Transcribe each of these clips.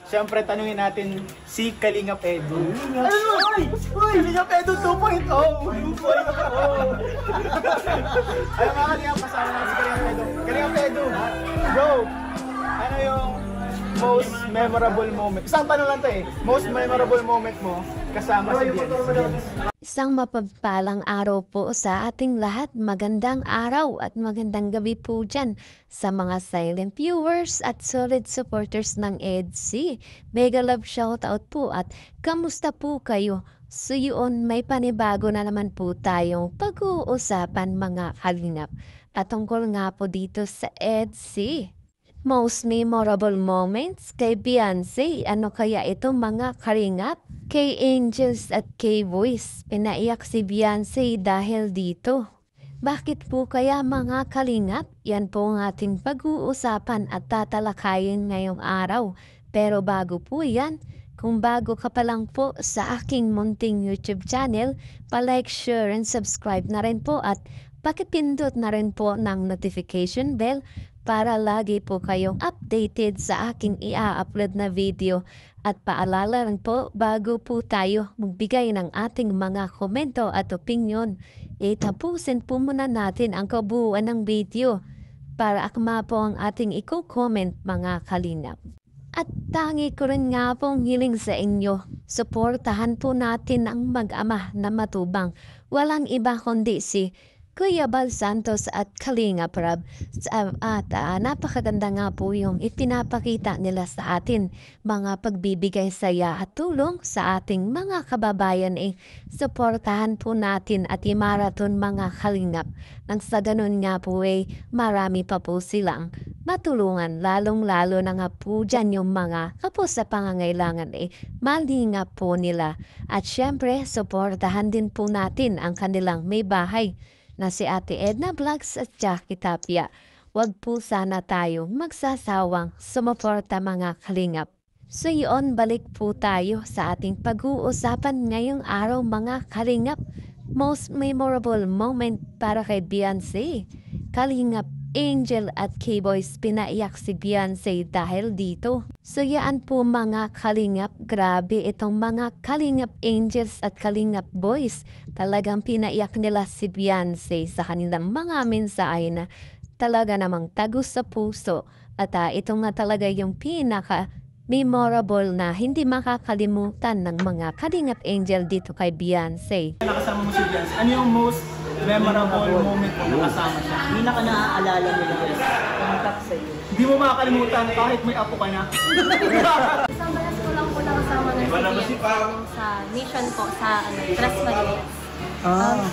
Siyempre, tanungin natin si Kalingap Edu. Uy! Kalingap Edu 2.0! 2.0! Ayun mga Kalingap, kasama natin si Kalingap Edu. Kalingap Edu, bro! Ano yung most memorable moment? Isang tanong lang to eh. Most memorable moment mo kasama si Biancy? Isang mapagpalang araw po sa ating lahat. Magandang araw at magandang gabi po dyan sa mga silent viewers at solid supporters ng EDC. Mega love shoutout po at kamusta po kayo? So yun, may panibago na naman po tayong pag-uusapan mga kalingap. At tungkol nga po dito sa EDC. Most memorable moments kay Biancy. Ano kaya ito mga kalingap? Kay Angels at kay Voice, pinaiyak si Biancy dahil dito. Bakit po kaya mga kalingap? Yan po ang ating pag-uusapan at tatalakayin ngayong araw. Pero bago po yan, kung bago ka pa lang po sa aking munting YouTube channel, pa-like, share, and subscribe na rin po at pakipindot na rin po ng notification bell para lagi po kayong updated sa aking i-upload na video. At paalala rin po, bago po tayo magbigay ng ating mga komento at opinyon, tapusin po muna natin ang kabuuan ng video para akma po ang ating i-comment mga kalingap. At tangi ko rin nga pong hiling sa inyo, suportahan po natin ang mag-ama na matubang. Walang iba kundi si Kuya Bal Santos at Kalingap Rab. At napakaganda nga po yung ipinapakita nila sa atin. Mga pagbibigay saya at tulong sa ating mga kababayan. Suportahan po natin at i-marathon mga kalingap. Nang sa ganun nga po marami pa po silang matulungan. Lalong-lalo na nga po dyan yung mga kapos sa pangangailangan. Malingap po nila. At syempre, suportahan din po natin ang kanilang may bahay na si Ate Edna Vlogs at Jackie Tapia. Huwag po sana tayong magsasawang sumuporta mga kalingap. So yun, balik po tayo sa ating pag-uusapan ngayong araw mga kalingap. Most memorable moment para kay Biancy. Kalingap Angel at K-Boys, pinaiyak si Biancy dahil dito. So yan po mga kalingap, grabe itong mga Kalingap Angels at Kalingap Boys. Talagang pinaiyak nila si Biancy sa kanilang mga mensahe na talaga namang tagus sa puso. At ito nga talaga yung pinaka-memorable na hindi makakalimutan ng mga Kalingap Angel dito kay Biancy. Nakasama mo si Biancy, ano yung most memorable moment mo nakasama siya? Hindi na ka naaalala nila guys. Pumunta ko sa iyo. Hindi mo makakalimutan kahit may apo ka na. Isang balas ko lang po nakasama ng CBN sa mission po sa Tres Marias.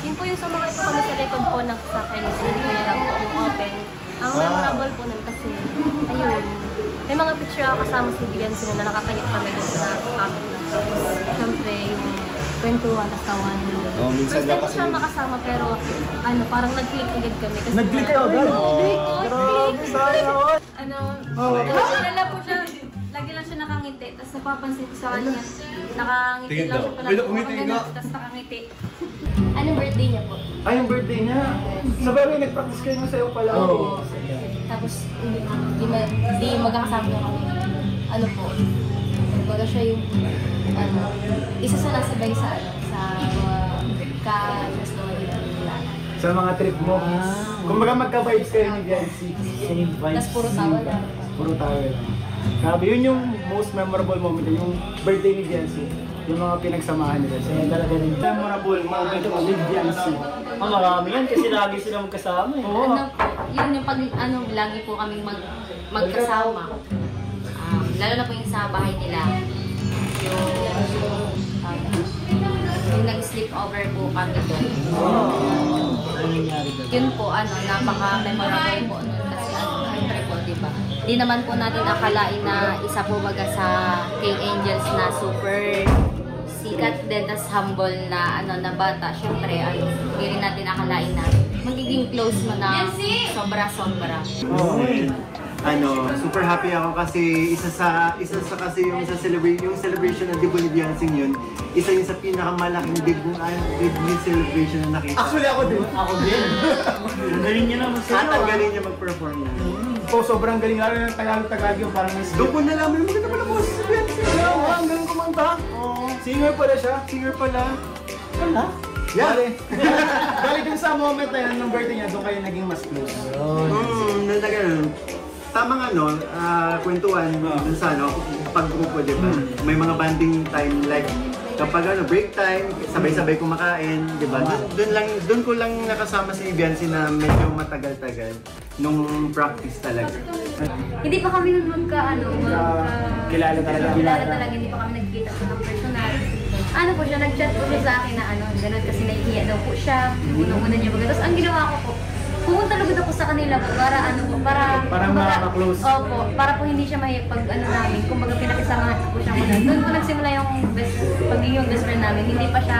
Yun po yung sumakay po kami sa likod po ng sasakyan. Hindi ko lang po yung open. Ang memorable po nun kasi, ayun, may mga picture ako kasama si Biancy na nakakayot kami doon sa amin. Siyempre, yung kwentuhan, tatawan. First time ko siya makasama pero ano, parang nag-click agad kami. Nag-click kayo agad? Kilala po siya. Lagi lang siya nakangiti. Tapos napapansin ko sa kanya. Nakangiti lang siya pala. Tapos nakangiti. Anong birthday niya po? Ay, yung birthday niya. Sabay may nag-practice kayo ng sayo pala. Oo. Tapos hindi magkakasama kami. Ano po? Baga siya yung isa sa nasabay sa ka-restaurant. Sa mga trip mo. Kumbaga magka-vibes kayo ni Biancy. Same vibes. Tapos puro tawa lang. Puro tayo lang. Grabe, yun yung most memorable moment, yung birthday ni Biancy. Yung mga pinagsamahan nila. So, yan talaga rin. Memorable moment mo with Biancy. Marami yan kasi lagi sila magkasama eh. Oo. Yun yung pag lagi po kaming magkasama. Lalo na po yung sa bahay nila. Yung nag-sleep over po kami doon. Yun po, napaka-memorable po nun kasi syempre po, diba? Di naman po natin akalain na isa po baga sa King Angels na super sikat din, tas humble na na bata. Syempre, hindi rin natin akalain na magiging close mo na sobra-sobra. Super happy ako kasi isa sa kasi yung celebration ng debut ni Biancy yun. Isa yun sa pinakamalaking debut celebration na nakita. Actually, ako din. Ako din. Ang galing niya naman sa At ang galing niya mag-perform na. So, sobrang galing. Lalo ng Tagalog yung parang mas... Doon ko nalaman naman na pala po si Biancy. Singer pala siya. Singer pala. Wala. Yari. Bali dun sa moment na yan, ng birthday niya, doon kayo naging mas close. Nalaga tamang kwentuhan dun sa paggrupo, di ba? May mga banding time like kapag break time, sabay-sabay kumakain, di ba? Doon ko lang nakasama si Biancy na medyo matagal-tagal nung practice talaga. Hindi pa kami nun Kilala talaga. kilala talaga, hindi pa kami nagkita sa ng personal. Ano po siya, nag-chat po siya sa akin na gano'n kasi nahihiya daw po siya. Unang-una niya baga. Tapos ang ginawa ko po, pumunta lugod ako sa kanila po para Para maka-close. Opo, para po hindi siya mahiyap pag namin. Kumbaga pinakisamahan ko po siya muna. Doon po nagsimula yung pagiging best friend namin. Hindi pa siya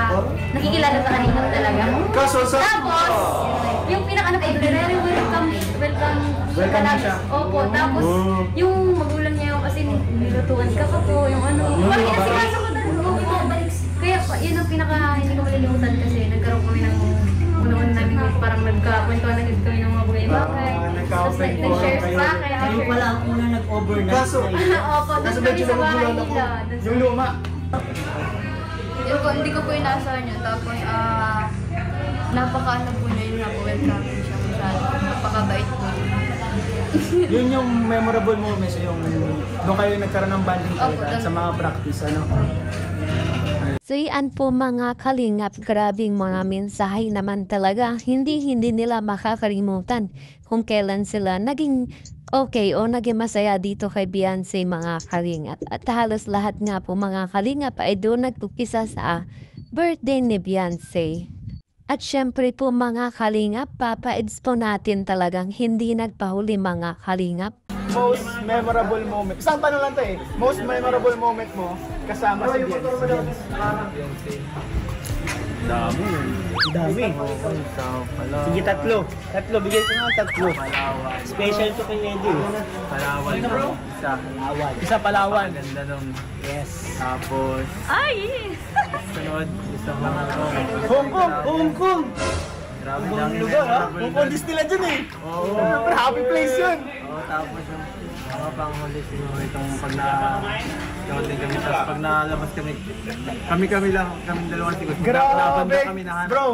nakikilala sa kanila talaga. Kaso sa... Tapos, yung very welcome na siya. Opo, tapos yung magulang niya yung kasi nilutuan ka pa po, yung parang inasikaso ko talaga. Opo, kaya yun ang hindi ko malilimutan kasi nagkaroon kami ng una-una namin parang nagkakwentuhan na kami ng mga bagay-bagay. Tapos nag-share sa akin. Kayo pala ang una nag-overnight. Kaso, Opo, doon kami sa bahay nila. yung luma. Yun po, hindi ko po inaasahan yun. Tapos, napaka-ano po niya yun na po, welcome siya masyado. Napakabait po niya. Yun yung memorable moments, yung doon kayo nagkaroon ng banding talaga sa mga practice, ano? So yan po mga kalingap, grabing mga mensahe naman talaga. Hindi nila makakalimutan kung kailan sila naging okay o naging masaya dito kay Beyonce mga kalingap. At halos lahat nga po mga kalingap ay doon nagpupisa sa birthday ni Beyonce. At syempre po mga kalingap, papa-eds po natin talagang hindi nagpahuli mga kalingap. Most memorable moment. Isang tanong lang to eh. Most memorable moment mo kasama si Beyonce. Dami. Sige, tatlo. Bigyan ko nga tatlo. Special to kay Eddie. Palawan Ano, bro? Isa. Isa Palawan. Ganda nung Yes. tapos sunod isang mga Hong Kong! Grabe Ibang dami lugar ha? memorable Hong Kong Disneyland dyan eh. Oo. Pero happy place yun. Oo, tapos yung mga panghuli siguro itong pag na-outing kami. Tapos pag nalabas kami lang, kami dalawa siguro. Nabanda Grabe! kami na Bro!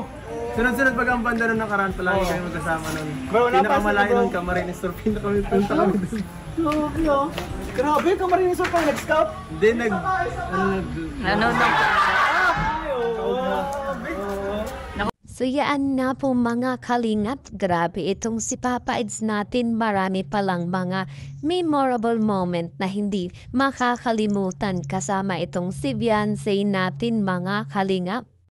Sunod-sunod pag ang banda nun nakaraan, palagi kami magkasama nun. Bro, napansin Pinakamalayo ko, bro. nun, Camarines Sur, punta kami dun. Grabe ah. Grabe, Camarines Sur pang nag-scout. Hindi, So yan na po mga kalingap, grabe itong si Papa Eds natin, marami palang mga memorable moment na hindi makakalimutan kasama itong si Beyonce natin mga kalingap.